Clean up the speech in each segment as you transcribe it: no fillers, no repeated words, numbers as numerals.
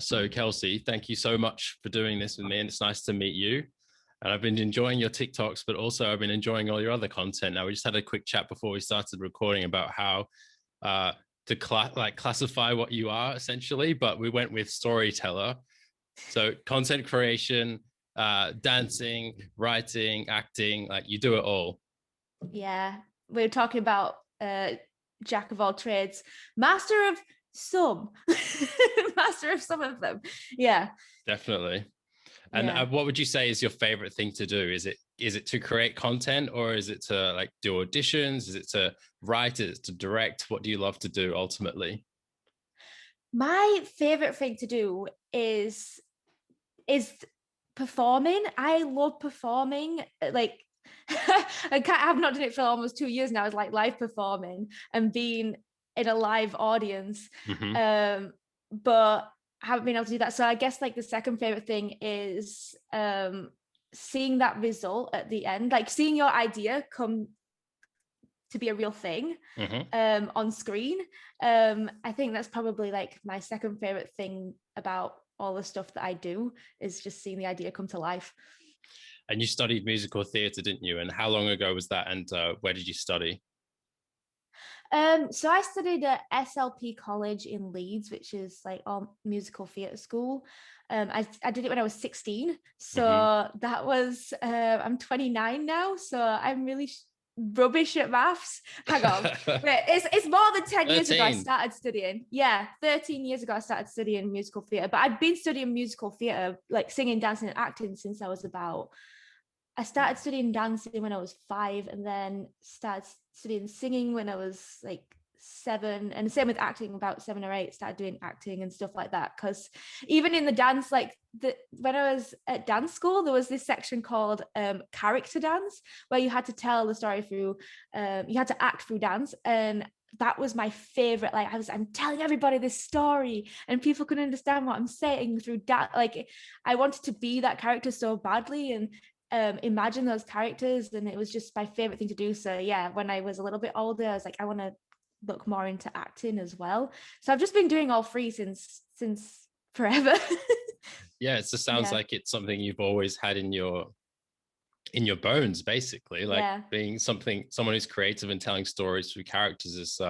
So, Kelsey, thank you so much for doing this with me, and it's nice to meet you. And I've been enjoying your TikToks, but also I've been enjoying all your other content. Now, we just had a quick chat before we started recording about how uh, to classify what you are essentially, but we went with storyteller. So, content creation, dancing, writing, acting, like you do it all. Yeah, we are talking about jack of all trades, master of some, master of some of them. Yeah, Definitely. And yeah. what would you say is your favorite thing to do? Is it to create content, or is it to like do auditions? Is it to write? Is it to direct? What do you love to do ultimately? My favorite thing to do is performing. I love performing. Like I've not done it for almost 2 years now. It's like live performing and being in a live audience. Mm-hmm. But I haven't been able to do that. So I guess like the second favorite thing is seeing that result at the end, like seeing your idea come to be a real thing Mm-hmm. on screen. I think that's probably like my second favorite thing about all the stuff that I do, is just seeing the idea come to life. And you studied musical theatre, didn't you? And how long ago was that? And where did you study? So I studied at SLP College in Leeds, which is like all musical theatre school. I did it when I was 16. Mm-hmm. So that was, I'm 29 now. So I'm really rubbish at maths. Hang on. Wait, it's more than 10 years ago I 13. started studying. Yeah, 13 years ago I started studying musical theatre. But I'd been studying musical theatre, like singing, dancing, and acting since I started studying dancing when I was 5, and then started studying singing when I was like 7, and same with acting, about 7 or 8 started doing acting and stuff like that. Because even in the dance, like when I was at dance school, there was this section called character dance, where you had to tell the story through you had to act through dance. And that was my favorite. Like I'm telling everybody this story and people can understand what I'm saying through that. Like I wanted to be that character so badly, and imagine those characters, and it was just my favorite thing to do. So yeah, when I was a little bit older, I was like, I want to look more into acting as well. So I've just been doing all three since forever. Yeah, it just sounds Yeah, like it's something you've always had in your bones, basically. Like yeah. being someone who's creative and telling stories through characters is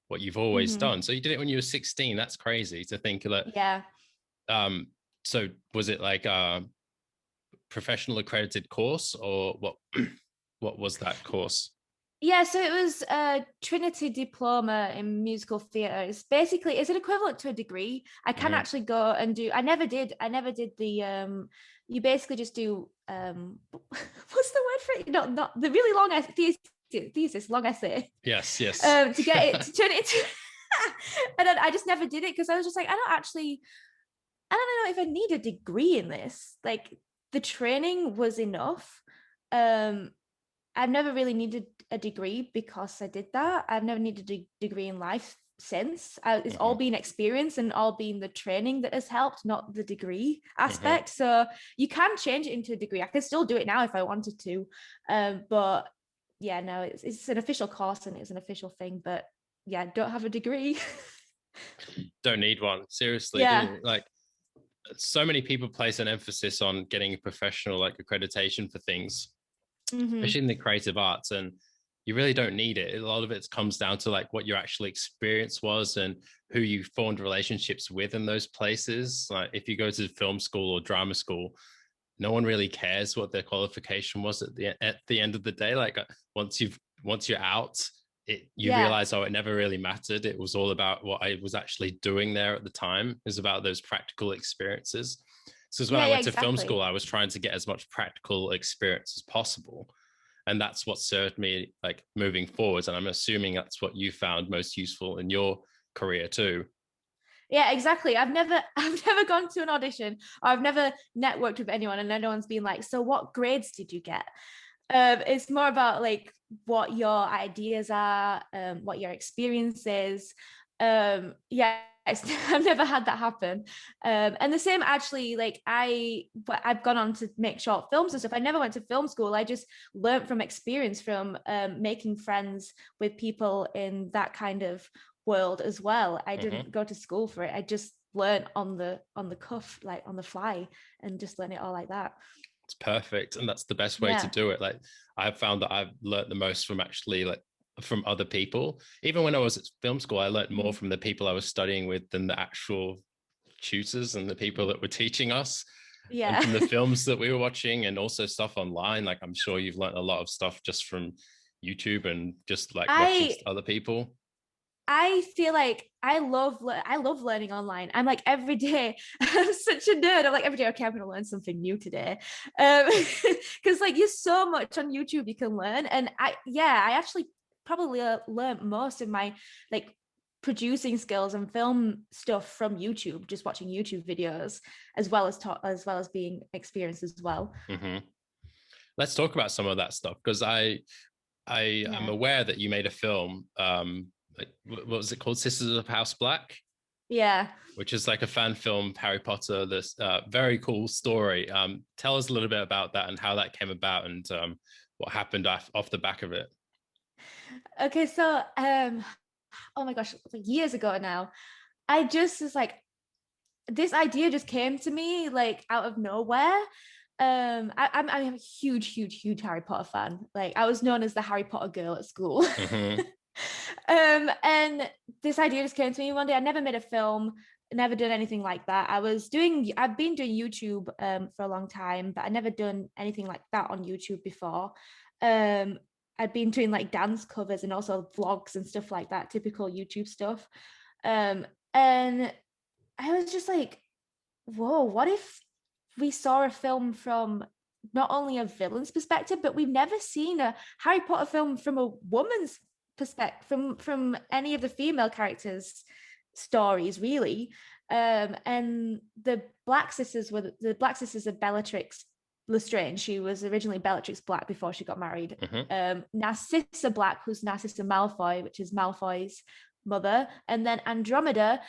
what you've always Hmm. done. So you did it when you were 16. That's crazy to think that. Yeah. Um, so was it like a professional accredited course, or what? What was that course? Yeah, so it was a Trinity diploma in musical theatre. It's an equivalent to a degree. I can Mm-hmm. actually go and do, I never did the you basically just do what's the word for it? Not the really long thesis, long essay. Yes, yes. To get it to turn it into and then I just never did it because I was just like, I don't know if I need a degree in this. Like the training was enough. Um I've never really needed a degree because I did that. I've never needed a degree in life since. It's all Mm-hmm. been experience and all been the training that has helped, not the degree Mm-hmm. aspect. So you can change it into a degree. I can still do it now if I wanted to. But yeah, no, it's an official course and it's an official thing. But yeah, don't have a degree. Don't need one, seriously, do Yeah. you? Like, so many people place an emphasis on getting a professional like accreditation for things, especially Hmm. in the creative arts, and you really don't need it. A lot of it comes down to like what your actual experience was and who you formed relationships with in those places. Like if you go to film school or drama school, no one really cares what their qualification was at the end of the day. Like once you're out, you Yeah. realize, oh, it never really mattered. It was all about what I was actually doing there at the time. It was about those practical experiences. So when Yeah, I yeah, went to film school, exactly. I was trying to get as much practical experience as possible, and that's what served me like moving forwards. And I'm assuming that's what you found most useful in your career too. Yeah, exactly. I've never gone to an audition, or I've never networked with anyone and anyone's been like, so what grades did you get? It's more about like what your ideas are, what your experience is. Yeah, I've never had that happen. And the same actually, like but I've gone on to make short films and stuff. I never went to film school. I just learned from experience, from making friends with people in that kind of world as well. I Mm-hmm. didn't go to school for it. I just learn on the cuff, like on the fly, and just learn it all like that. It's perfect, and that's the best way to do it. Like, I've found that I've learned the most from actually like from other people. Even when I was at film school, I learned more from the people I was studying with than the actual tutors and the people that were teaching us. And from the films that we were watching, and also stuff online. Like, I'm sure you've learned a lot of stuff just from YouTube and just like watching other people. I feel like I love learning online. I'm like every day, I'm such a nerd. I'm like every day, okay, I'm gonna learn something new today. Because like there's so much on YouTube you can learn. And I actually probably learned most of my like producing skills and film stuff from YouTube, just watching YouTube videos, as well as being experienced as well. Let's talk about some of that stuff, because I am aware that you made a film. Like, what was it called? Sisters of House Black? Yeah. Which is like a fan film, Harry Potter, this very cool story. Tell us a little bit about that and how that came about, and what happened off the back of it. Okay, so oh my gosh, like years ago now, I just was like, this idea just came to me like out of nowhere. I'm a huge Harry Potter fan. Like I was known as the Harry Potter girl at school. And this idea just came to me one day. I never made a film, never done anything like that. I've been doing YouTube for a long time, but I never done anything like that on YouTube before. I'd been doing like dance covers and also vlogs and stuff like that, typical YouTube stuff. And I was just like, whoa, what if we saw a film from not only a villain's perspective, but we've never seen a Harry Potter film from a woman's perspective, from any of the female characters' stories, really. And the Black Sisters were the Black Sisters of Bellatrix Lestrange. She was originally Bellatrix Black before she got married. Narcissa Black, who's Narcissa Malfoy, which is Malfoy's mother, and then Andromeda,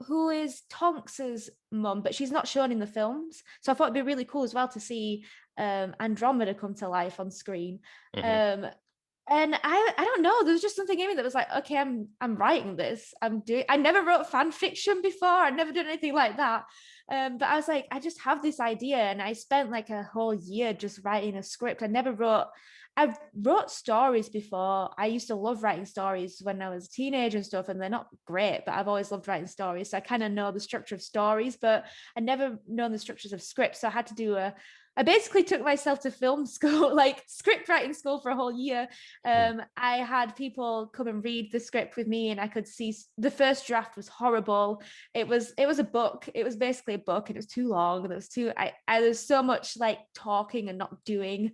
who is Tonks's mum, but she's not shown in the films. So I thought it'd be really cool as well to see Andromeda come to life on screen. And I don't know, there was just something in me that was like, okay, I'm writing this. I never wrote fan fiction before. I'd never done anything like that. But I was like, I just have this idea, and I spent like a whole year just writing a script. I wrote stories before. I used to love writing stories when I was a teenager and stuff, and they're not great, but I've always loved writing stories. So I kind of know the structure of stories, but I never known the structures of scripts. So I had to I basically took myself to film school, like script writing school, for a whole year. I had people come and read the script with me, and I could see the first draft was horrible. It was a book. It was basically a book, and it was too long. And there's so much like talking and not doing.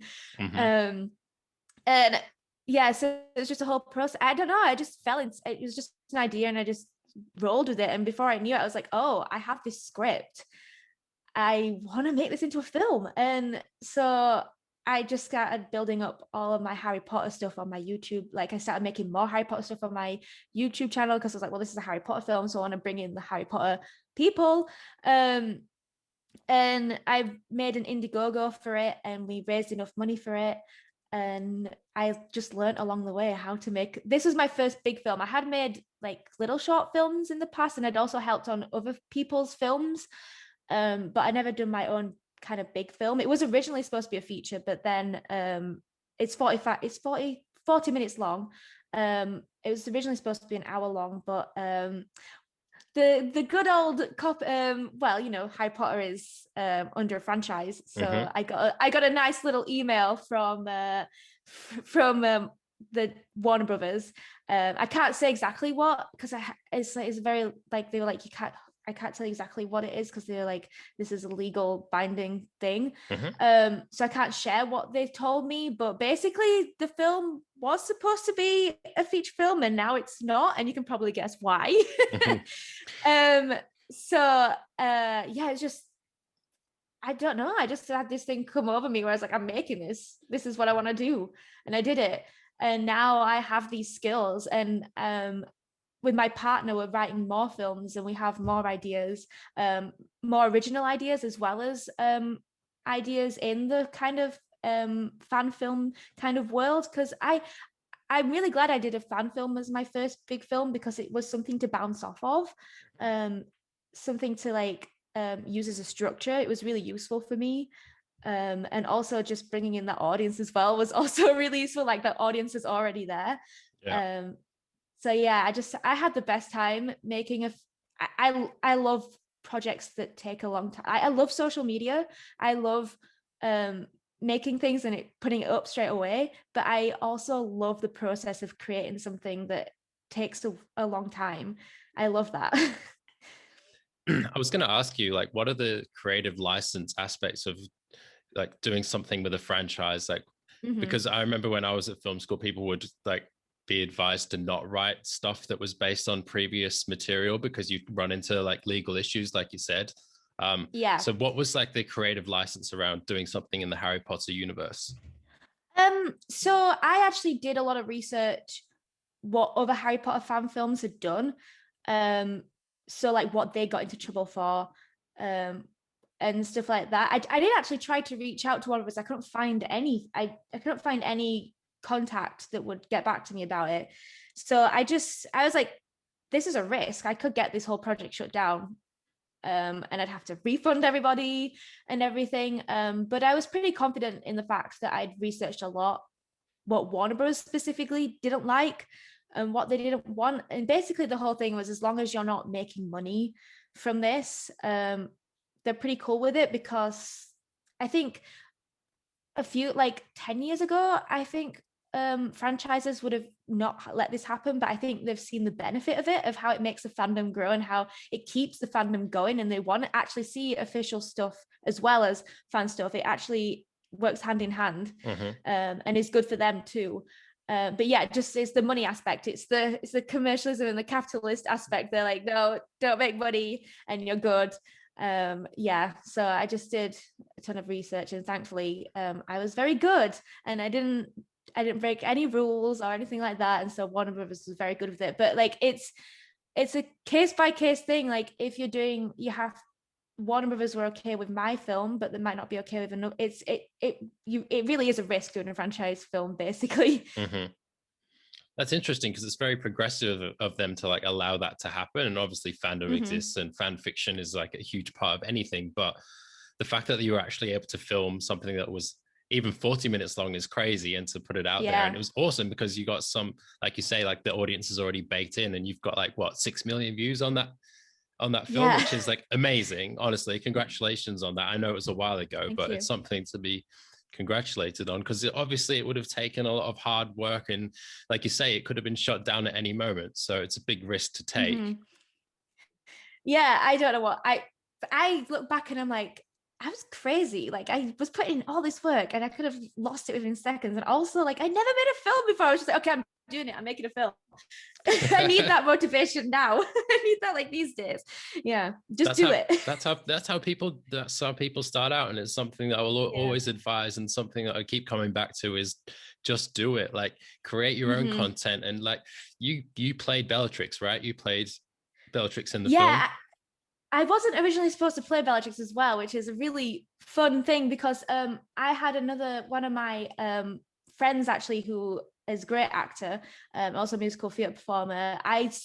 And yeah, so it was just a whole process. I don't know. I just it was just an idea, and I just rolled with it. And before I knew it, I was like, oh, I have this script. I want to make this into a film. And so I just started building up all of my Harry Potter stuff on my YouTube. Like I started making more Harry Potter stuff on my YouTube channel, because I was like, well, this is a Harry Potter film, so I want to bring in the Harry Potter people. And I made an Indiegogo for it, and we raised enough money for it. And I just learned along the way how to make. This was my first big film. I had made like little short films in the past, and I'd also helped on other people's films. But I never done my own kind of big film. It was originally supposed to be a feature, but then it's 40 minutes long. It was originally supposed to be an hour long, but the good old cop, well, you know, Harry Potter is under a franchise, so I got a nice little email from the Warner Brothers. I can't say exactly what, because it's very like, they were like, I can't tell you exactly what it is, because they're like, this is a legal binding thing. So I can't share what they've told me, but basically the film was supposed to be a feature film, and now it's not, and you can probably guess why. It's just, I don't know, I just had this thing come over me where I was like, I'm making this is what I want to do, and I did it. And now I have these skills, and with my partner, we're writing more films, and we have more ideas, more original ideas, as well as ideas in the kind of fan film kind of world. Because I'm really glad I did a fan film as my first big film, because it was something to bounce off of. something to like use as a structure. It was really useful for me. And also just bringing in the audience as well was also really useful. Like the audience is already there. Yeah. So yeah, I had the best time making I love projects that take a long time. I love social media. I love making things and putting it up straight away. But I also love the process of creating something that takes a long time. I love that. I was going to ask you, like, what are the creative license aspects of like doing something with a franchise? Like, because I remember when I was at film school, people would like be advised to not write stuff that was based on previous material because you run into like legal issues, like you said. Yeah. So what was like the creative license around doing something in the Harry Potter universe? So I actually did a lot of research what other Harry Potter fan films had done. So like what they got into trouble for, and stuff like that. I did actually try to reach out to one of us. I couldn't find any. I couldn't find any contact that would get back to me about it. So I was like, this is a risk. I could get this whole project shut down. And I'd have to refund everybody and everything. But I was pretty confident in the fact that I'd researched a lot what Warner Bros. Specifically didn't like and what they didn't want. And basically the whole thing was, as long as you're not making money from this, they're pretty cool with it, because I think a few, like 10 years ago, I think franchises would have not let this happen, but I think they've seen the benefit of it, of how it makes the fandom grow and how it keeps the fandom going, and they want to actually see official stuff as well as fan stuff. It actually works hand in hand, and is good for them too. But yeah, just it's the money aspect. It's the commercialism and the capitalist aspect. They're like, no, don't make money and you're good. Yeah, so I just did a ton of research, and thankfully I was very good, and I didn't break any rules or anything like that. And so Warner Brothers was very good with it. But like it's a case by case thing. Like if you're doing, Warner Brothers were okay with my film, but they might not be okay with another. It really is a risk doing a franchise film, basically. That's interesting because it's very progressive of them to like allow that to happen. And obviously fandom exists and fan fiction is like a huge part of anything. But the fact that you were actually able to film something that was even 40 minutes long is crazy, and to put it out there. And it was awesome because you got some, like you say, like the audience is already baked in, and you've got like what, 6 million views on that film, which is like amazing. Honestly, congratulations on that. I know it was a while ago, but it's something to be congratulated on, because obviously it would have taken a lot of hard work, and like you say, it could have been shut down at any moment, so it's a big risk to take. Yeah, I don't know what I look back and I'm like, I was crazy. Like I was putting in all this work and I could have lost it within seconds. And also like I never made a film before. I was just like, okay, I'm doing it. I'm making a film. I need that motivation now. I need that like these days. Yeah, just do it. That's how people start out, and it's something that I will always advise, and something that I keep coming back to is just do it. Like create your own content. And like you played Bellatrix, right? You played Bellatrix in the film. I wasn't originally supposed to play Bellatrix as well, which is a really fun thing, because I had one of my friends actually, who is a great actor, also a musical theatre performer.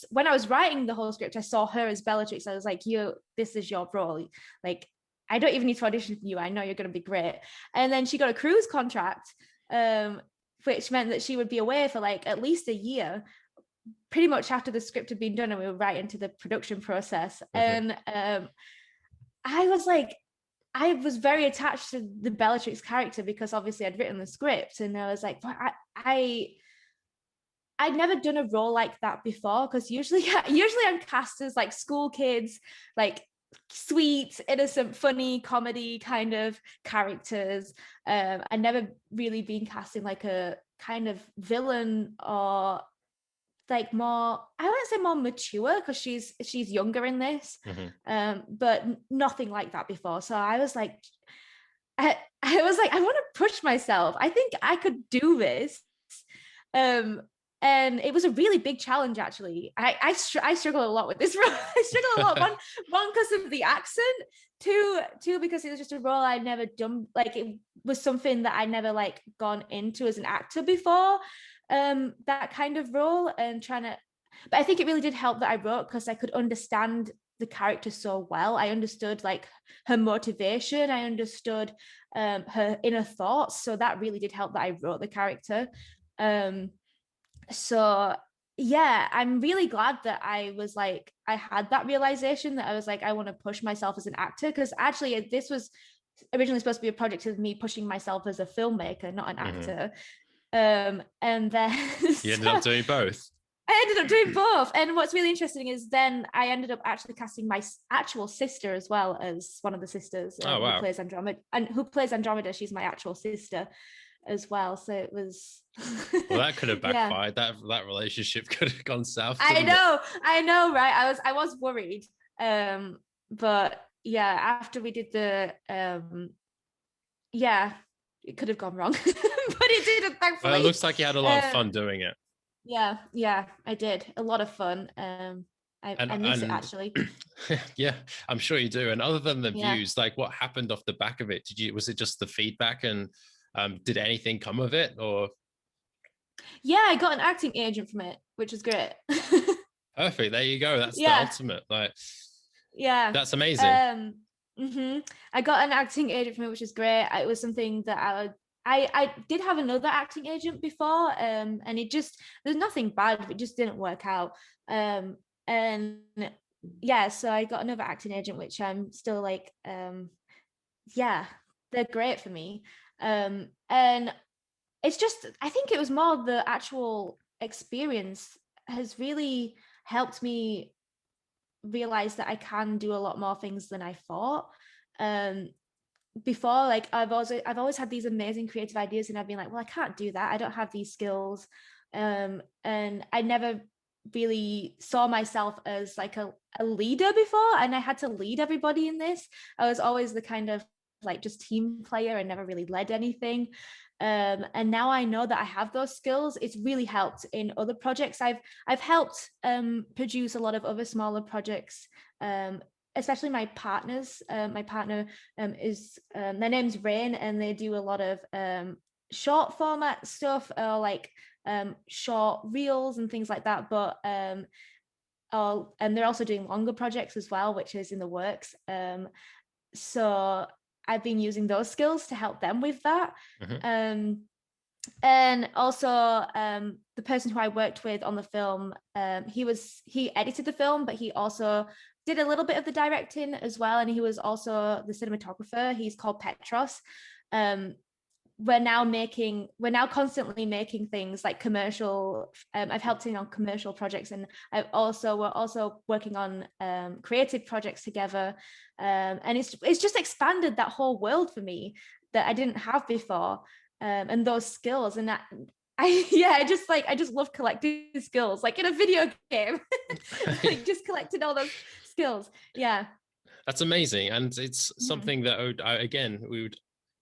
When I was writing the whole script, I saw her as Bellatrix. I was like, this is your role. Like, I don't even need to audition for you. I know you're going to be great. And then she got a cruise contract, which meant that she would be away for like at least a year, pretty much after the script had been done, and we were right into the production process. And I was very attached to the Bellatrix character, because obviously I'd written the script, and I was like, I'd never done a role like that before, because usually I'm cast as like school kids, like sweet, innocent, funny comedy kind of characters. I'd never really been cast in like a kind of villain, or like more, I wouldn't say more mature, because she's younger in this, but nothing like that before. So I was like, I want to push myself. I think I could do this. And it was a really big challenge, actually. I struggle a lot with this role. I struggle a lot. One because of the accent, two because it was just a role I'd never done. Like it was something that I never like gone into as an actor before. That kind of role, and but I think it really did help that I wrote, because I could understand the character so well. I understood like her motivation. I understood her inner thoughts. So that really did help that I wrote the character. So yeah, I'm really glad that I had that realization that I was like, I want to push myself as an actor, because actually this was originally supposed to be a project of me pushing myself as a filmmaker, not an actor. And then you ended up doing both. I ended up doing both. And what's really interesting is then I ended up actually casting my actual sister as well as one of the sisters who plays Andromeda. And who plays Andromeda, she's my actual sister as well. So it was well, that could have backfired. That relationship could have gone south. I know, right? I was worried. But yeah, after we did the it could have gone wrong. But it didn't, thankfully. Well, it looks like you had a lot of fun doing it. Yeah, I did. A lot of fun. I miss it, actually. Yeah, I'm sure you do. And other than the views, like what happened off the back of it? Was it just the feedback, and did anything come of it, or? Yeah, I got an acting agent from it, which was great. Perfect. There you go. That's the ultimate. Like, yeah, that's amazing. I got an acting agent from it, which is great. It was something that I did have another acting agent before, and there's nothing bad, it just didn't work out. And yeah, so I got another acting agent, which I'm still like, yeah, they're great for me. And it's just, I think it was more the actual experience has really helped me realize that I can do a lot more things than I thought. Before, like I've always had these amazing creative ideas, and I've been like, well, I can't do that, I don't have these skills. And I never really saw myself as like a leader before, and I had to lead everybody in this. I was always the kind of like just team player and never really led anything. And now I know that I have those skills. It's really helped in other projects. I've helped produce a lot of other smaller projects, especially my partners. My partner is their name's Rain, and they do a lot of short format stuff, or like short reels and things like that. But and they're also doing longer projects as well, which is in the works. So I've been using those skills to help them with that. And also the person who I worked with on the film, he edited the film, but he also did a little bit of the directing as well, and he was also the cinematographer. He's called Petros. We're now constantly making things like commercial. I've helped him on commercial projects, and we're also working on creative projects together. And it's just expanded that whole world for me that I didn't have before, and those skills. And I just love collecting skills, like in a video game, like just collecting all those skills. Yeah, that's amazing, and it's something that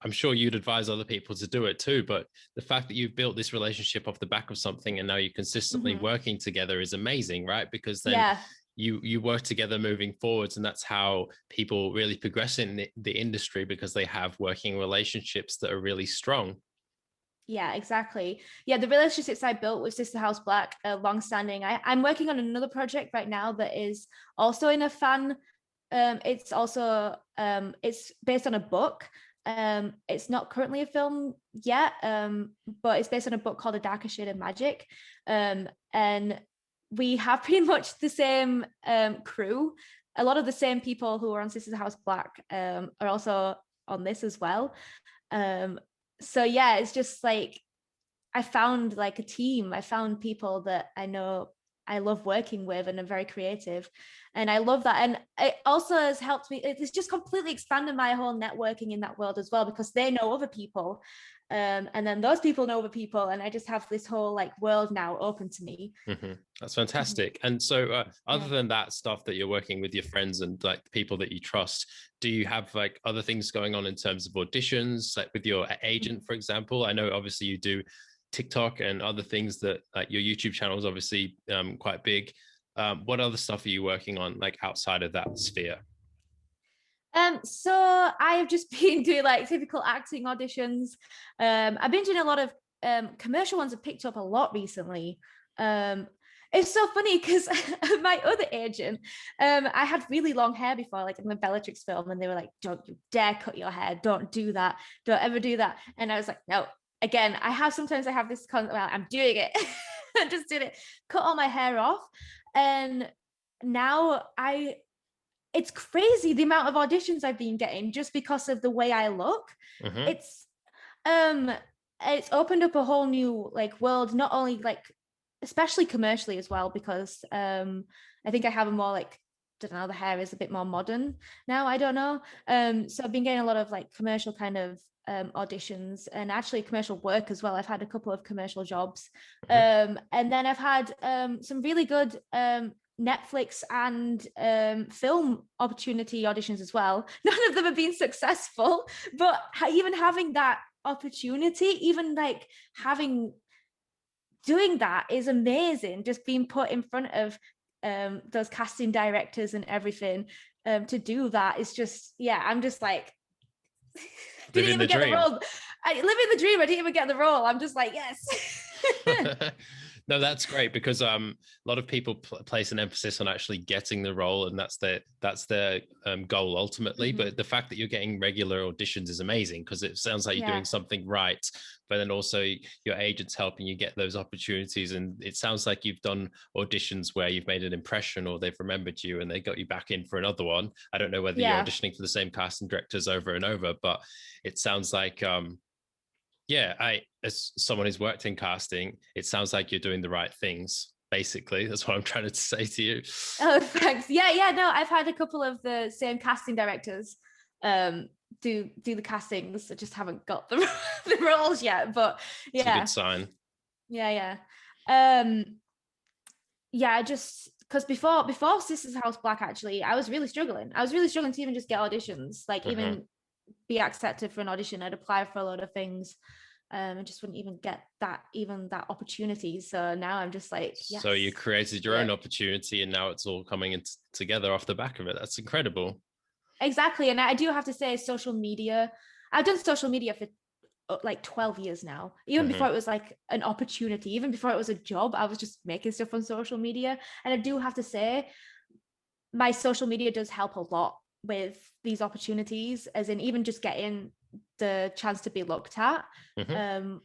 I'm sure you'd advise other people to do it too, but the fact that you've built this relationship off the back of something and now you're consistently working together is amazing, right? Because then you work together moving forwards, and that's how people really progress in the industry, because they have working relationships that are really strong. Yeah, exactly. Yeah, the relationships I built with Sister House Black are long-standing. I'm working on another project right now that is also in a fan. It's also it's based on a book. It's not currently a film yet, but it's based on a book called A Darker Shade of Magic. And we have pretty much the same crew. A lot of the same people who are on Sisters House Black are also on this as well. So yeah, it's just like I found like a team. I found people that I know I love working with and are very creative, and I love that. And it also has helped me, it's just completely expanded my whole networking in that world as well, because they know other people, and then those people know other people, and I just have this whole like world now open to me. That's fantastic. And so other than that stuff that you're working with your friends and like the people that you trust, do you have like other things going on in terms of auditions, like with your agent, for example? I know obviously you do TikTok and other things, that like your YouTube channel is obviously quite big. What other stuff are you working on like outside of that sphere? So I have just been doing like typical acting auditions. I've been doing a lot of commercial ones. Have picked up a lot recently. It's so funny because my other agent, I had really long hair before, like in the Bellatrix film, and they were like, "Don't you dare cut your hair! Don't do that! Don't ever do that!" And I was like, "No." Again, sometimes I have this well, I'm doing it. I just did it. Cut all my hair off, and now it's crazy the amount of auditions I've been getting just because of the way I look. Mm-hmm. It's opened up a whole new like world, not only like especially commercially as well, because I think I have a more like, I don't know, the hair is a bit more modern now, I don't know. So I've been getting a lot of like commercial kind of auditions, and actually commercial work as well. I've had a couple of commercial jobs. Mm-hmm. And then I've had some really good Netflix and film opportunity auditions as well. None of them have been successful, but even having that opportunity, even like doing that is amazing. Just being put in front of those casting directors and everything to do that is just, yeah, I'm just like, didn't Living even the get the dream. role. I live in the dream. I didn't even get the role. I'm just like, yes. No, that's great, because a lot of people place an emphasis on actually getting the role, and that's their goal ultimately. Mm-hmm. But the fact that you're getting regular auditions is amazing, because it sounds like you're doing something right. But then also your agent's helping you get those opportunities, and it sounds like you've done auditions where you've made an impression, or they've remembered you and they got you back in for another one. I don't know whether you're auditioning for the same casting directors over and over, but it sounds like yeah, as someone who's worked in casting, it sounds like you're doing the right things. Basically, that's what I'm trying to say to you. Oh, thanks. Yeah. No, I've had a couple of the same casting directors do the castings. I just haven't got the the roles yet, but It's a yeah. good sign. Yeah. Yeah, I just because before Sisters House Black, actually, I was really struggling. I was really struggling to even just get auditions, like even be accepted for an audition. I'd apply for a lot of things. I just wouldn't even get that opportunity. So now I'm just like, yes. So you created your own opportunity, and now it's all coming in together off the back of it. That's incredible. Exactly. And I do have to say, social media, I've done social media for like 12 years now. Even before it was like an opportunity, even before it was a job, I was just making stuff on social media. And I do have to say, my social media does help a lot with these opportunities, as in even just getting the chance to be looked at. And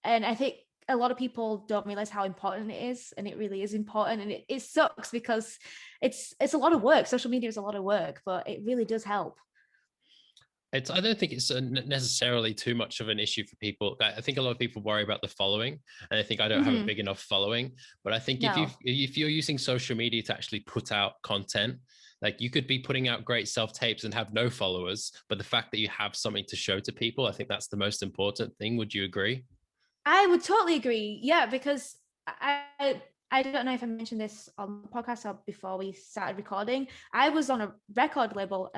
I think a lot of people don't realize how important it is, and it really is important. And it sucks because it's a lot of work. Social media is a lot of work, but it really does help. I don't think it's necessarily too much of an issue for people. I think a lot of people worry about the following, and I think I don't have a big enough following. But I think if you're using social media to actually put out content, like you could be putting out great self-tapes and have no followers, but the fact that you have something to show to people, I think that's the most important thing. Would you agree? I would totally agree. Yeah, because I don't know if I mentioned this on the podcast or before we started recording. I was on a record label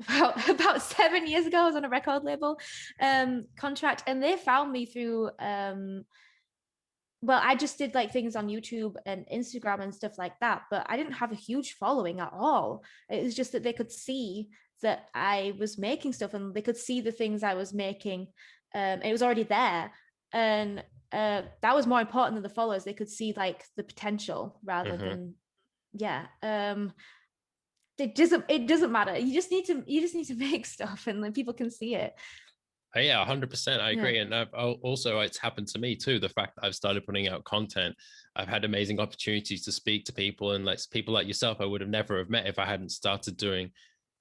about 7 years ago. I was on a record label contract, and they found me through well, I just did like things on YouTube and Instagram and stuff like that, but I didn't have a huge following at all. It was just that they could see that I was making stuff, and they could see the things I was making. It was already there, and that was more important than the followers. They could see like the potential rather than it doesn't matter. You just need to make stuff, and then people can see it. Yeah, 100%. I agree. And also, it's happened to me too. The fact that I've started putting out content, I've had amazing opportunities to speak to people, and like people like yourself, I would have never have met if I hadn't started doing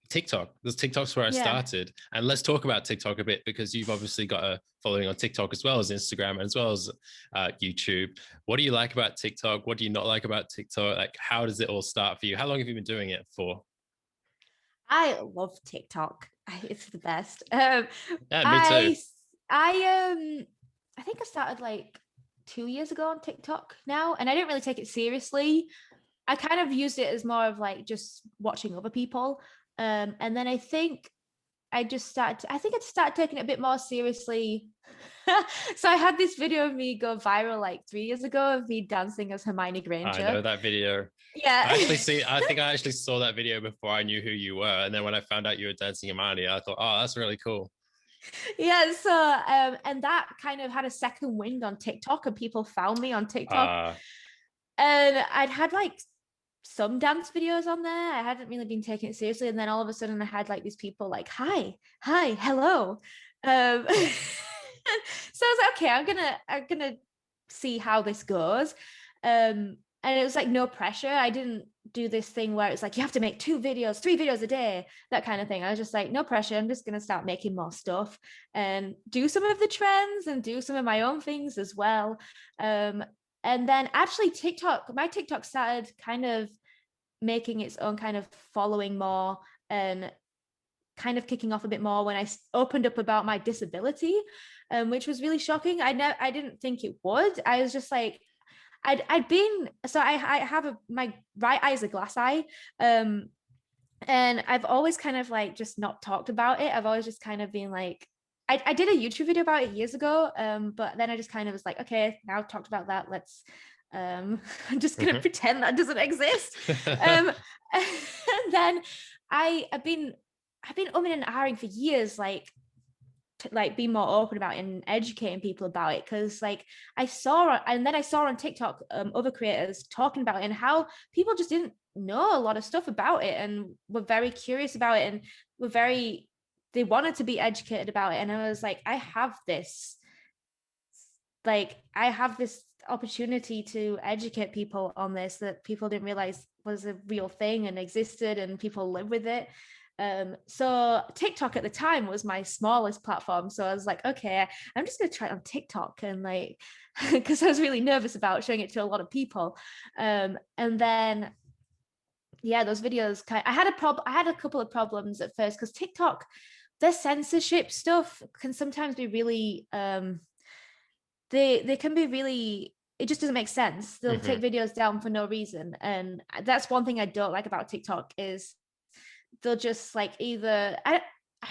TikTok. There's TikTok's where I started. And let's talk about TikTok a bit, because you've obviously got a following on TikTok as well as Instagram, as well as YouTube. What do you like about TikTok? What do you not like about TikTok? Like, how does it all start for you? How long have you been doing it for? I love TikTok. It's the best. Yeah, me too. I think I started like 2 years ago on TikTok now, and I didn't really take it seriously. I kind of used it as more of like just watching other people. And then I think I started taking it a bit more seriously. So I had this video of me go viral like 3 years ago of me dancing as Hermione Granger. I know that video. Yeah. I think I actually saw that video before I knew who you were. And then when I found out you were dancing Hermione, I thought, oh, that's really cool. Yeah, so and that kind of had a second wind on TikTok, and people found me on TikTok. And I'd had like some dance videos on there. I hadn't really been taking it seriously. And then all of a sudden I had like these people like, hi, hello. So I was like, okay, I'm gonna see how this goes. And it was like no pressure. I didn't do this thing where it's like you have to make 3 videos a day, that kind of thing. I was just like, no pressure. I'm just gonna start making more stuff and do some of the trends and do some of my own things as well. And then actually my TikTok started kind of making its own kind of following more and kind of kicking off a bit more when I opened up about my disability, which was really shocking. I didn't think it would. I was just like, I'd been, so I have my right eye is a glass eye. And I've always kind of like just not talked about it. I've always just kind of been like, I did a YouTube video about it years ago, but then I just kind of was like, okay, now I've talked about that. I'm just gonna pretend that doesn't exist. And then I've been umming and ahhing for years, like being more open about it and educating people about it, because like I saw on TikTok other creators talking about it and how people just didn't know a lot of stuff about it and were very curious about it and they wanted to be educated about it. And I was like, I have this opportunity to educate people on this that people didn't realize was a real thing and existed and people live with it. So TikTok at the time was my smallest platform. So I was like, okay, I'm just going to try it on TikTok, and like, because I was really nervous about showing it to a lot of people. And then, yeah, those videos, I had a couple of problems at first because TikTok, their censorship stuff can sometimes be really, they can be really, it just doesn't make sense. They'll take videos down for no reason. And that's one thing I don't like about TikTok is they'll just like either,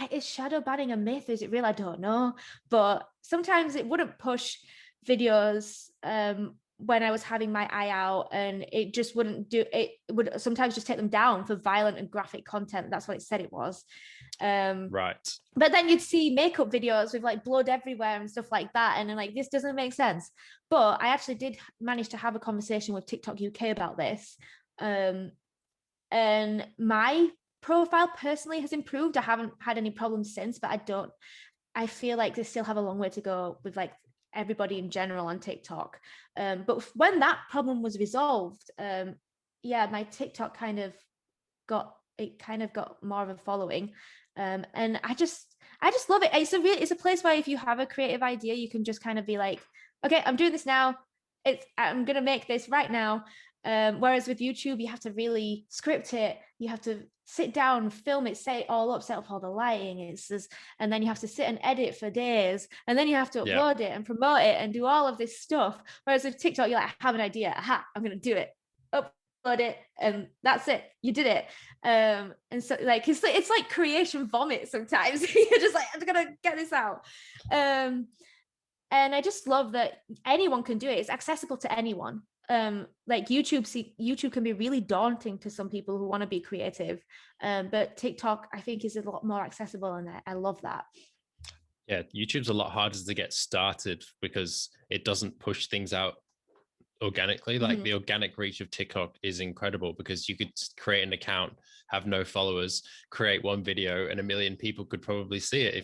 is shadow banning a myth? Is it real? I don't know. But sometimes it wouldn't push videos when I was having my eye out, and it just wouldn't do it. It would sometimes just take them down for violent and graphic content. That's what it said it was. Right. But then you'd see makeup videos with like blood everywhere and stuff like that, and then like, this doesn't make sense. But I actually did manage to have a conversation with TikTok UK about this, and my profile personally has improved. I haven't had any problems since, but I feel like they still have a long way to go with like everybody in general on TikTok. But when that problem was resolved, my TikTok kind of got more of a following. And I just love it. It's a place where if you have a creative idea, you can just kind of be like, okay, I'm doing this now. I'm going to make this right now. Whereas with YouTube, you have to really script it. You have to sit down, film it, set it all up, set up all the lighting. And then you have to sit and edit for days. And then you have to upload it and promote it and do all of this stuff. Whereas with TikTok, you're like, I have an idea. Aha, I'm going to do it. Upload it. And that's it. You did it. And so like, it's like creation vomit sometimes. You're just like, I'm going to get this out. And I just love that anyone can do it. It's accessible to anyone. Like YouTube can be really daunting to some people who want to be creative, but TikTok I think is a lot more accessible, and I love that. Yeah, YouTube's a lot harder to get started because it doesn't push things out organically. Like the organic reach of TikTok is incredible because you could create an account, have no followers, create one video, and 1 million people could probably see it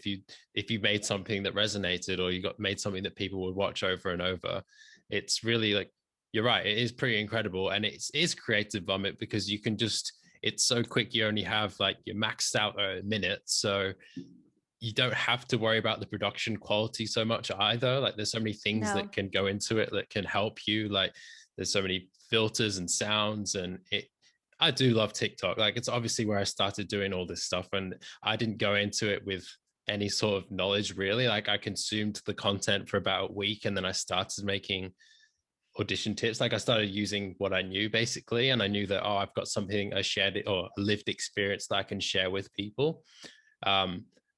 if you made something that resonated, or you made something that people would watch over and over. It's really like, you're right, it is pretty incredible, and it is creative vomit because you can just, it's so quick. You only have like, you're maxed out a minute, so you don't have to worry about the production quality so much either. Like there's so many things that can go into it that can help you. Like there's so many filters and sounds, and I do love TikTok. Like it's obviously where I started doing all this stuff, and I didn't go into it with any sort of knowledge really. Like I consumed the content for about a week, and then I started making audition tips. Like I started using what I knew basically, and I knew that, I've got something I shared or a lived experience that I can share with people.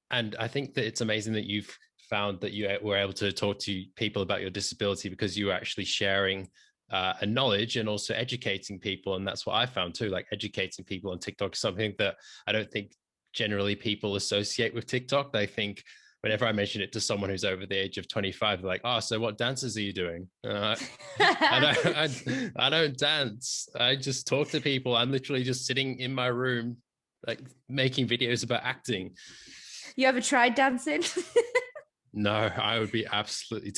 And I think that it's amazing that you've found that you were able to talk to people about your disability because you were actually sharing a knowledge and also educating people. And that's what I found too, like educating people on TikTok is something that I don't think generally people associate with TikTok. They think whenever I mention it to someone who's over the age of 25, they're like, "Oh, so what dances are you doing?" I don't dance. I just talk to people. I'm literally just sitting in my room, like making videos about acting. You ever tried dancing? No, I would be absolutely.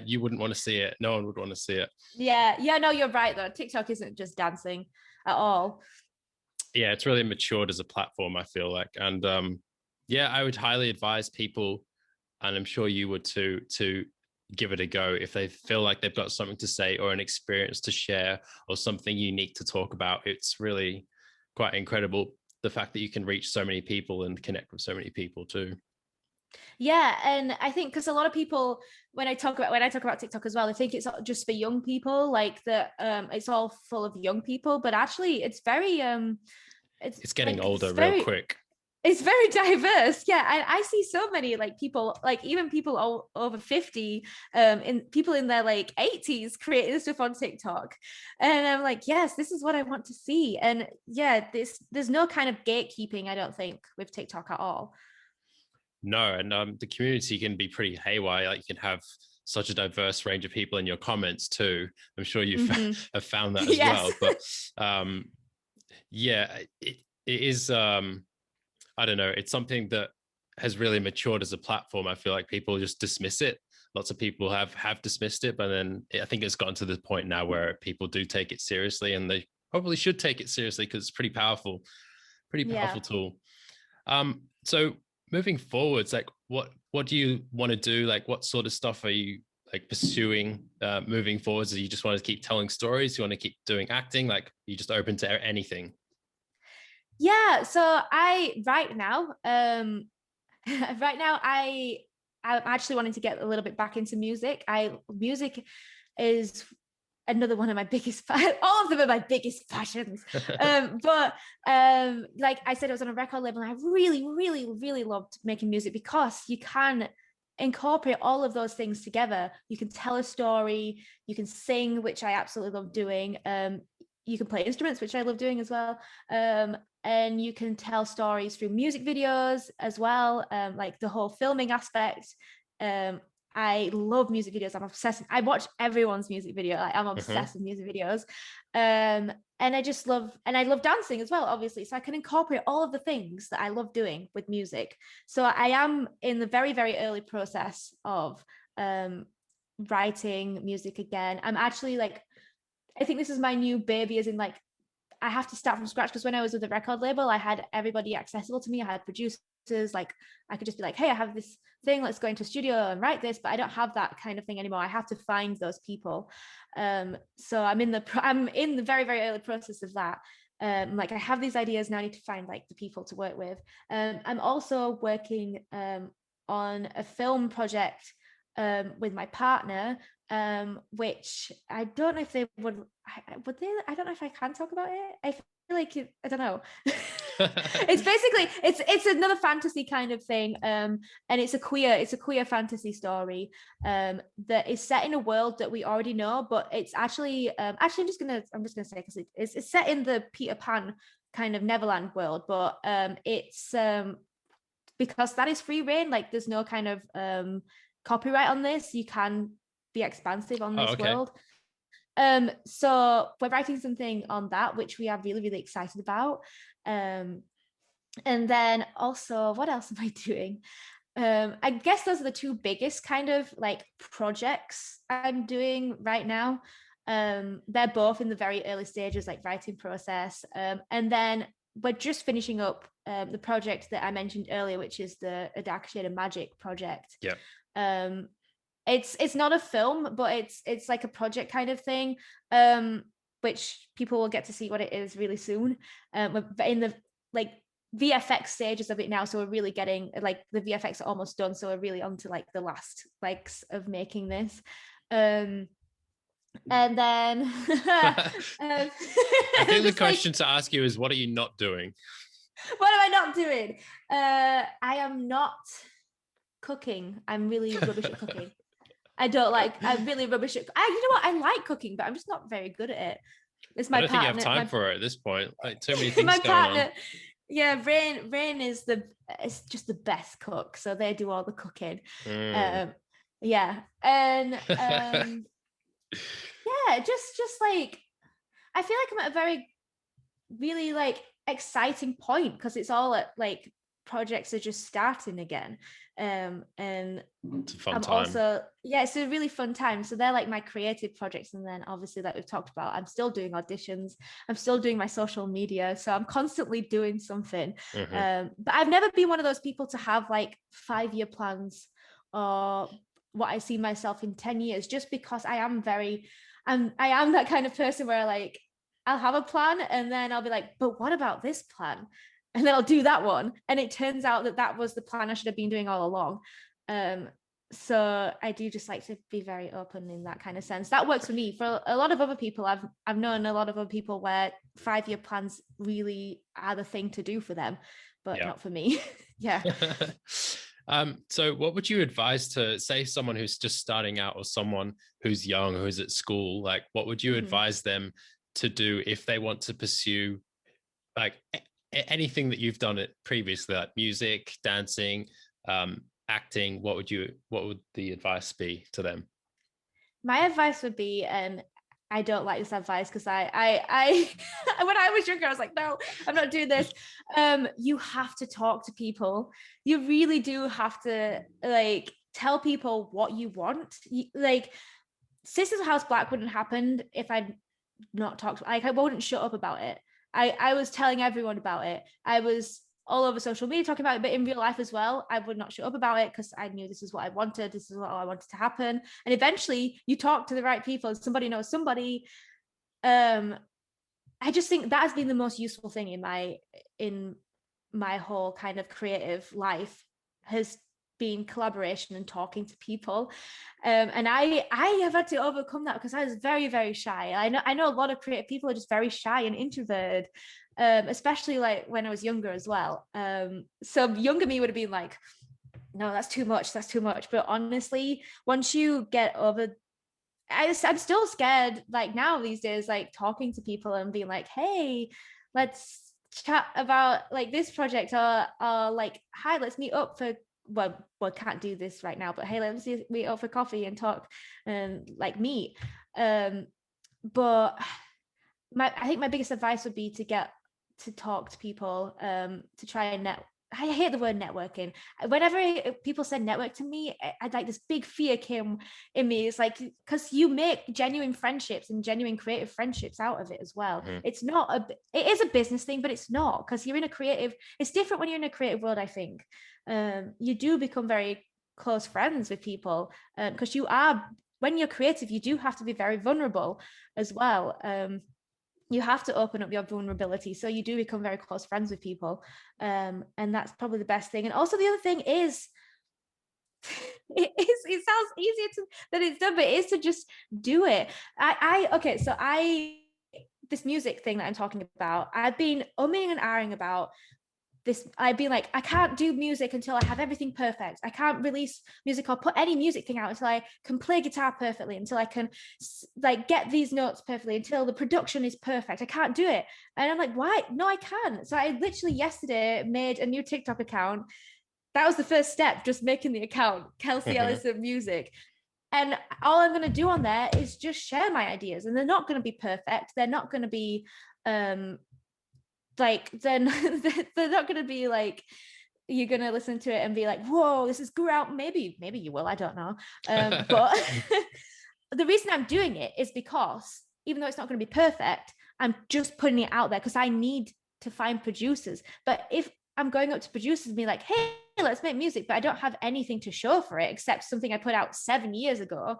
You wouldn't want to see it. No one would want to see it. Yeah. No, you're right though. TikTok isn't just dancing at all. Yeah, it's really matured as a platform, I feel like. And yeah, I would highly advise people, and I'm sure you would too, to give it a go if they feel like they've got something to say or an experience to share or something unique to talk about. It's really quite incredible, the fact that you can reach so many people and connect with so many people too. Yeah, and I think because a lot of people, when I talk about TikTok as well, I think it's not just for young people, like that it's all full of young people, but actually it's very It's getting like older real quick. It's very diverse. Yeah, I see so many like people, like even people over 50, in people in their like 80s creating stuff on TikTok, and I'm like, yes, this is what I want to see. And yeah, there's no kind of gatekeeping, I don't think, with TikTok at all. No, and the community can be pretty haywire. Like you can have such a diverse range of people in your comments too. I'm sure you have found that as well. But yeah, it is. I don't know. It's something that has really matured as a platform. I feel like people just dismiss it. Lots of people have dismissed it, but then I think it's gotten to the point now where people do take it seriously, and they probably should take it seriously because it's pretty powerful tool. So moving forwards, like what do you want to do? Like what sort of stuff are you like pursuing moving forwards? Do you just want to keep telling stories? You want to keep doing acting? Like you just open to anything? Yeah, so right now I'm actually wanting to get a little bit back into music. Music is another one of my biggest all of them are my biggest passions. But like I said, I was on a record label and I really, really, really loved making music because you can incorporate all of those things together. You can tell a story, you can sing, which I absolutely love doing. You can play instruments, which I love doing as well. And you can tell stories through music videos as well, like the whole filming aspect. I love music videos. I'm obsessed. I watch everyone's music video. Like, I'm obsessed with music videos. And I love dancing as well, obviously. So I can incorporate all of the things that I love doing with music. So I am in the very, very early process of writing music again. I'm actually like, I think this is my new baby, as in like, I have to start from scratch, because when I was with the record label, I had everybody accessible to me. I had producers, like I could just be like, hey, I have this thing, let's go into a studio and write this, but I don't have that kind of thing anymore. I have to find those people. So I'm in the very, very early process of that. Like I have these ideas now, I need to find like the people to work with. I'm also working on a film project with my partner, which I don't know if they would they, I don't know if I can talk about it. I feel like I don't know. It's basically it's another fantasy kind of thing, and it's a queer fantasy story that is set in a world that we already know, but it's actually I'm just gonna say, because it's set in the Peter Pan kind of Neverland world, but it's because that is free reign, like there's no kind of copyright on this. You can be expansive on this world. So we're writing something on that, which we are really, really excited about. And then also, what else am I doing? I guess those are the two biggest kind of like projects I'm doing right now. They're both in the very early stages, like writing process. And then we're just finishing up the project that I mentioned earlier, which is the A Dark Shade of Magic project. Yeah. It's not a film, but it's like a project kind of thing, which people will get to see what it is really soon. We're in the like VFX stages of it now, so we're really getting like the VFX are almost done, so we're really onto like the last legs of making this. And then I think the question to ask you is, what are you not doing? What am I not doing? I am not cooking. I'm really rubbish at cooking. I'm really rubbish at, you know what? I like cooking, but I'm just not very good at it. It's my partner. I don't think you have time for it at this point. Like too many things going on. Yeah, Rain is just the best cook. So they do all the cooking. Mm. Um, yeah. And yeah, just like I feel like I'm at a very really like exciting point because it's all at like projects are just starting again. And It's a fun I'm time. also, yeah, it's a really fun time. So they're like my creative projects. And then obviously, like we've talked about, I'm still doing auditions, I'm still doing my social media. So I'm constantly doing something. Hmm. But I've never been one of those people to have like 5-year plans or what I see myself in 10 years, just because I am that kind of person where like I'll have a plan and then I'll be like, but what about this plan? And then I'll do that one. And it turns out that that was the plan I should have been doing all along. Um, so I do just like to be very open in that kind of sense. That works for me. For a lot of other people, I've known a lot of other people where 5-year plans really are the thing to do for them, but Yeah. not for me. Yeah. So what would you advise to say someone who's just starting out or someone who's young, who's at school, like what would you advise them to do if they want to pursue like anything that you've done it previously, like music, dancing, acting? What would the advice be to them? My advice would be, and I don't like this advice because I when I was younger, I was like, no, I'm not doing this. You have to talk to people. You really do have to like tell people what you want. Like Sisters of House Black wouldn't happen if I'd not talked. Like I wouldn't shut up about it. I was telling everyone about it. I was all over social media talking about it, but in real life as well, I would not shut up about it because I knew this is what I wanted. This is what I wanted to happen. And eventually, you talk to the right people. Somebody knows somebody. I just think that has been the most useful thing in my whole kind of creative life has been collaboration and talking to people. And I have had to overcome that because I was very, very shy. I know a lot of creative people are just very shy and introverted, especially like when I was younger as well. So younger me would have been like, no, that's too much, that's too much. But honestly, once you get over, I'm still scared like now these days, like talking to people and being like, hey, let's chat about like this project, or like, hi, let's meet up for, well, can't do this right now, but hey, let's meet up for coffee and talk and like meet. But I think my biggest advice would be to get to talk to people, to try and I hate the word networking. Whenever people said network to me, I like this big fear came in me. It's like, because you make genuine friendships and genuine creative friendships out of it as well. Mhm. It is a business thing, but it's not, because you're in a creative, it's different when you're in a creative world, I think. You do become very close friends with people, because when you're creative, you do have to be very vulnerable as well. You have to open up your vulnerability, so you do become very close friends with people, and that's probably the best thing. And also the other thing is it sounds easier than it's done, but it is to just do it. Okay, so this music thing that I'm talking about, I've been umming and ahhing about this. I'd be like, I can't do music until I have everything perfect. I can't release music or put any music thing out until I can play guitar perfectly, until I can like get these notes perfectly, until the production is perfect. I can't do it. And I'm like, why? No, I can. So I literally yesterday made a new TikTok account. That was the first step, just making the account, Kelsey Ellison Music. And all I'm going to do on there is just share my ideas. And they're not going to be perfect. They're not going to be like, then they're not going to be like, you're going to listen to it and be like, whoa, this is great. Maybe you will, I don't know. But the reason I'm doing it is because even though it's not going to be perfect, I'm just putting it out there because I need to find producers. But if I'm going up to producers and be like, hey, let's make music, but I don't have anything to show for it except something I put out 7 years ago,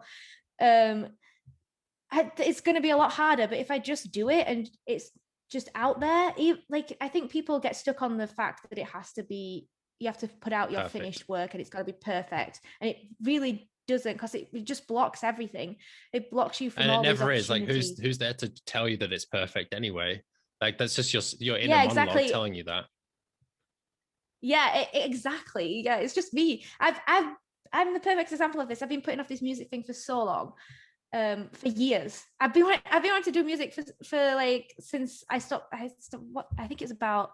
it's going to be a lot harder. But if I just do it and it's just out there, like I think people get stuck on the fact that it has to be, you have to put out your Perfect. finished work and it's got to be perfect, and it really doesn't, because it just blocks everything. It blocks you from And it all these never is. Like opportunities. who's there to tell you that it's perfect anyway? Like that's just your inner Yeah, monologue exactly. telling you that. Yeah, exactly. Yeah, it's just me. I'm the perfect example of this. I've been putting off this music thing for so long, for years. I've been wanting to do music for like since I stopped. What I think it's about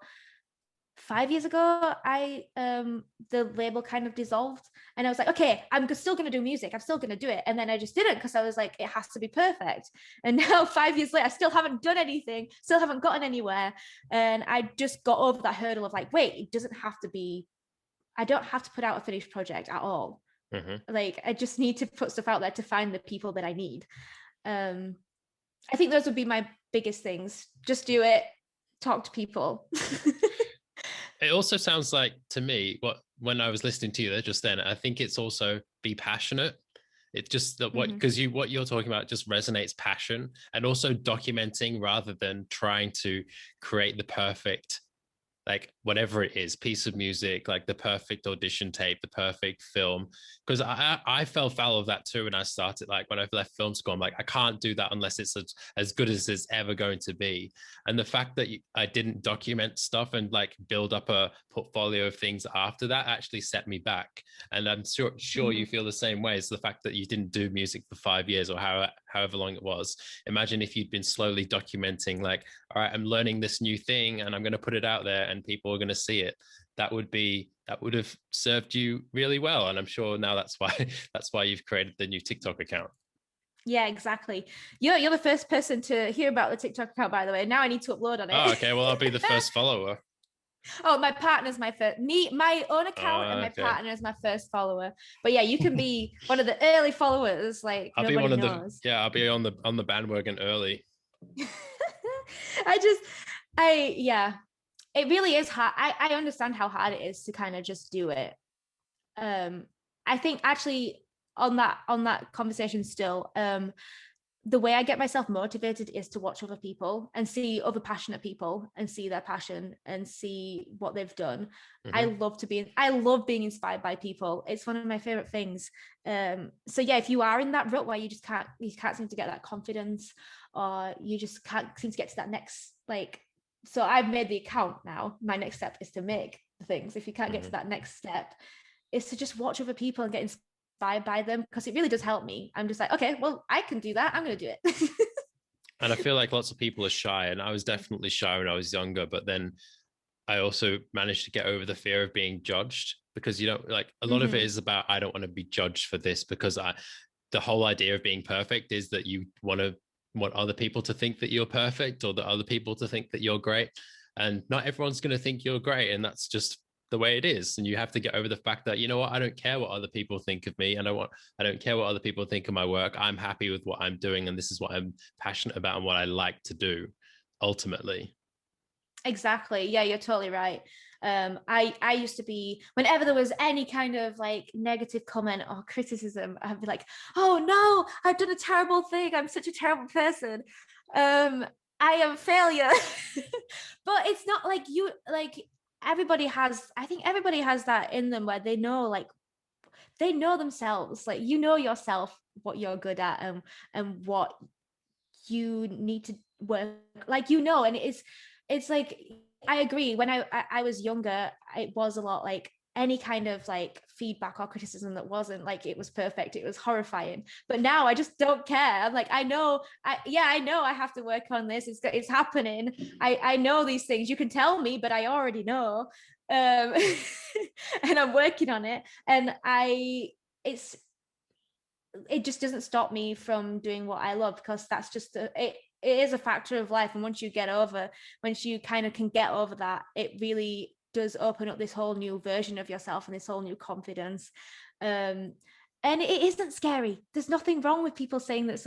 5 years ago, I the label kind of dissolved, and I was like, okay, I'm still gonna do music, I'm still gonna do it, and then I just didn't, because I was like, it has to be perfect. And now 5 years later, I still haven't done anything, still haven't gotten anywhere, and I just got over that hurdle of like, wait, it doesn't have to be, I don't have to put out a finished project at all. Like, I just need to put stuff out there to find the people that I need. I think those would be my biggest things. Just do it, talk to people. It also sounds like, to me, when I was listening to you there just then, I think it's also be passionate. It's just that what you're talking about just resonates passion, and also documenting rather than trying to create the perfect, like whatever it is, piece of music, like the perfect audition tape, the perfect film. Because I fell foul of that too when I started. Like when I've left film school, I'm like, I can't do that unless it's as good as it's ever going to be. And the fact that I didn't document stuff and like build up a portfolio of things after that actually set me back. And I'm sure you feel the same way. It's the fact that you didn't do music for 5 years or however long it was. Imagine if you'd been slowly documenting, like, all right, I'm learning this new thing and I'm going to put it out there and people are going to see it. That would have served you really well. And I'm sure now that's why you've created the new TikTok account. Yeah, exactly. You're the first person to hear about the TikTok account, by the way. Now I need to upload on it. Oh, okay. Well, I'll be the first follower. Oh, my partner's my first, my own account, and my partner is my first follower. But yeah, you can be one of the early followers. Like, I'll nobody be knows. I'll be on the bandwagon early. Yeah, it really is hard. I understand how hard it is to kind of just do it. I think actually on that conversation still, the way I get myself motivated is to watch other people and see other passionate people and see their passion and see what they've done. I love being inspired by people. It's one of my favorite things. So yeah, if you are in that rut where you can't seem to get that confidence, or you just can't seem to get to that next, like, so I've made the account now. My next step is to make the things. If you can't get to that next step, is to just watch other people and get inspired by them, because it really does help me. I'm just like, okay, well, I can do that, I'm going to do it. And I feel like lots of people are shy, and I was definitely shy when I was younger, but then I also managed to get over the fear of being judged, because you don't, like, a lot of it is about, I don't want to be judged for this, because the whole idea of being perfect is that you want other people to think that you're perfect, or that other people to think that you're great, and not everyone's going to think you're great, and that's just the way it is. And you have to get over the fact that, you know what, I don't care what other people think of me, and I don't care what other people think of my work. I'm happy with what I'm doing, and this is what I'm passionate about and what I like to do ultimately. Exactly. Yeah, you're totally right. I used to be, whenever there was any kind of like negative comment or criticism, I'd be like, oh no, I've done a terrible thing, I'm such a terrible person, I am a failure. But it's not like you, like, I think everybody has that in them where they know, like, they know themselves, like, you know yourself, what you're good at, and what you need to work, like, and it's like, I agree. When I was younger, it was a lot like any kind of like feedback or criticism that wasn't like it was perfect, it was horrifying. But now I just don't care. I'm like, I know I have to work on this. It's happening. I know these things. You can tell me, but I already know. And I'm working on it. And it just doesn't stop me from doing what I love, because that's just it is a factor of life. And once you kind of can get over that, it really does open up this whole new version of yourself and this whole new confidence. And it isn't scary. There's nothing wrong with people saying that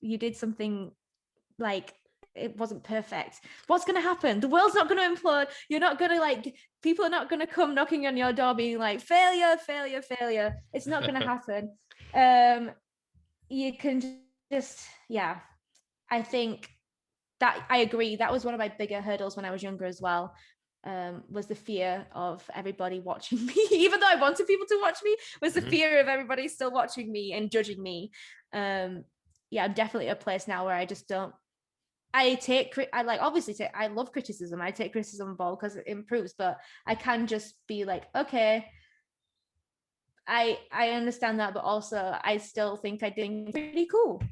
you did something like it wasn't perfect. What's going to happen? The world's not going to implode. You're not going to, like, people are not going to come knocking on your door being like, failure, failure, failure. It's not going to happen. You can just, yeah, I think that I agree. That was one of my bigger hurdles when I was younger as well, was the fear of everybody watching me. Even though I wanted people to watch me, was the fear of everybody still watching me and judging me. Yeah, I'm definitely at a place now where I just don't, I love criticism. I take criticism on board because it improves, but I can just be like, okay, I understand that, but also I still think I'm doing pretty cool.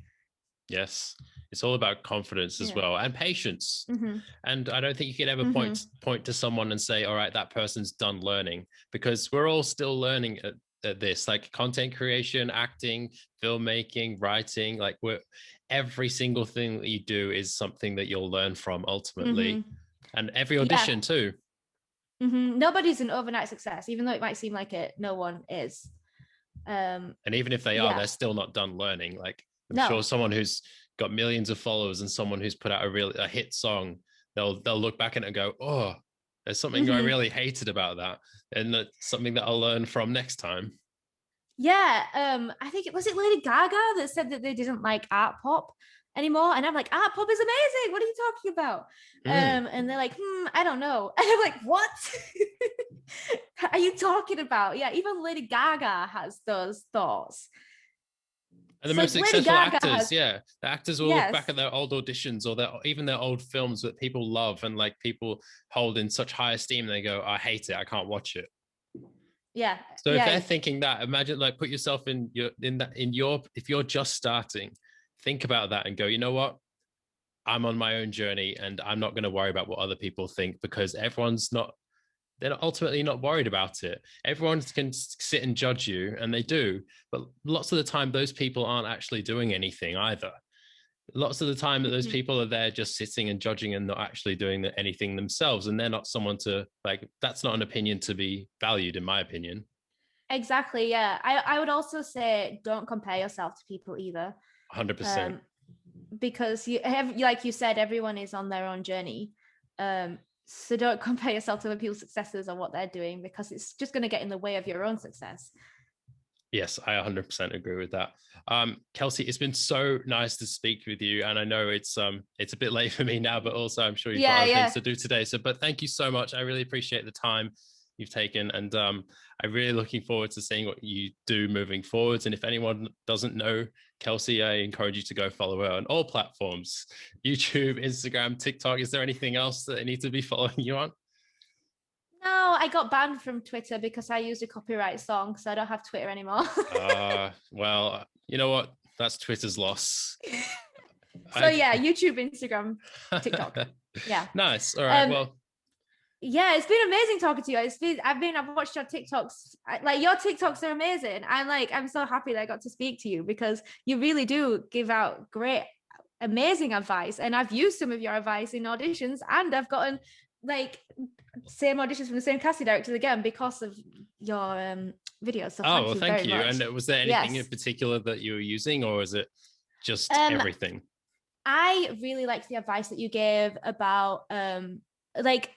Yes, it's all about confidence as well, and patience. Mm-hmm. And I don't think you can ever Mm-hmm. point to someone and say, all right, that person's done learning, because we're all still learning at this, like content creation, acting, filmmaking, writing. Like every single thing that you do is something that you'll learn from ultimately. Mm-hmm. And every audition too. Mm-hmm. Nobody's an overnight success, even though it might seem like it. No one is. And even if they are, they're still not done learning. Like I'm sure someone who's got millions of followers and someone who's put out a hit song, they'll look back at it and go, oh, there's something I really hated about that, and that's something that I'll learn from next time. Yeah, I think it was Lady Gaga that said that they didn't like art pop anymore, and I'm like, art pop is amazing. What are you talking about? And they're like, I don't know, and I'm like, what are you talking about? Yeah, even Lady Gaga has those thoughts. And the most successful actors, the actors will look back at their old auditions or even their old films that people love and like people hold in such high esteem. They go, I hate it, I can't watch it. Yeah. So if they're thinking that, imagine, like, put yourself if you're just starting, think about that and go, you know what? I'm on my own journey and I'm not going to worry about what other people think, because they're ultimately not worried about it. Everyone can sit and judge you, and they do, but lots of the time those people aren't actually doing anything either. Lots of the time that those people are there just sitting and judging and not actually doing anything themselves, and they're not someone to, like, that's not an opinion to be valued, in my opinion. Exactly. Yeah. I would also say don't compare yourself to people either. 100%. Because like you said, everyone is on their own journey. So don't compare yourself to other people's successes or what they're doing, because it's just going to get in the way of your own success. Yes, I 100% agree with that. Kelsey, it's been so nice to speak with you, and I know it's a bit late for me now, but also I'm sure you've got other things to do today. So, but thank you so much. I really appreciate the time you've taken, and I'm really looking forward to seeing what you do moving forwards. And if anyone doesn't know Kelsey, I encourage you to go follow her on all platforms: YouTube, Instagram, TikTok. Is there anything else that I need to be following you on? No, I got banned from Twitter because I used a copyright song, so I don't have Twitter anymore. Well, you know what? That's Twitter's loss. So yeah, YouTube, Instagram, TikTok. Yeah. Nice. All right. Well. Yeah, it's been amazing talking to you. I've watched your TikToks. Like, your TikToks are amazing. I'm so happy that I got to speak to you, because you really do give out great, amazing advice. And I've used some of your advice in auditions, and I've gotten like same auditions from the same casting directors again because of your videos. So thank you. Much. And was there anything in particular that you were using, or is it just everything? I really liked the advice that you gave about like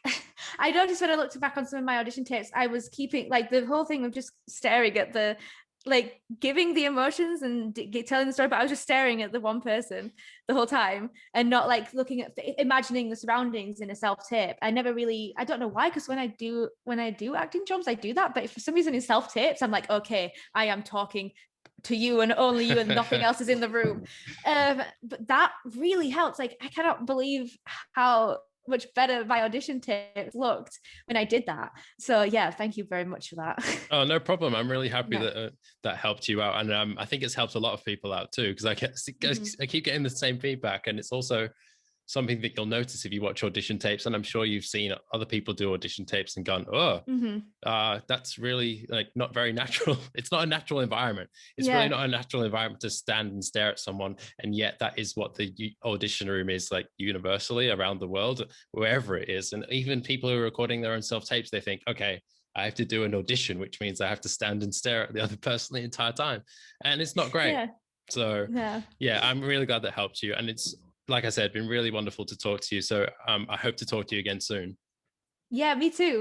I noticed when I looked back on some of my audition tapes, I was keeping like the whole thing of just staring at the, like, giving the emotions and telling the story, but I was just staring at the one person the whole time and not like looking at imagining the surroundings in a self tape. I don't know why, because when I do acting jobs, I do that, but for some reason in self tapes, I'm like, okay, I am talking to you and only you, and nothing else is in the room. But that really helps. Like, I cannot believe how much better my audition tapes looked when I did that. So yeah, thank you very much for that. Oh, no problem. I'm really happy that that helped you out, and I think it's helped a lot of people out too, because I keep getting the same feedback, and it's also something that you'll notice if you watch audition tapes, and I'm sure you've seen other people do audition tapes and gone, that's really like not very natural. It's not a natural environment. It's really not a natural environment to stand and stare at someone, and yet that is what the audition room is like universally around the world, wherever it is. And even people who are recording their own self-tapes, they think, okay, I have to do an audition, which means I have to stand and stare at the other person the entire time, and it's not great. So yeah, I'm really glad that helped you, and it's, like I said, been really wonderful to talk to you. So I hope to talk to you again soon. Yeah, me too.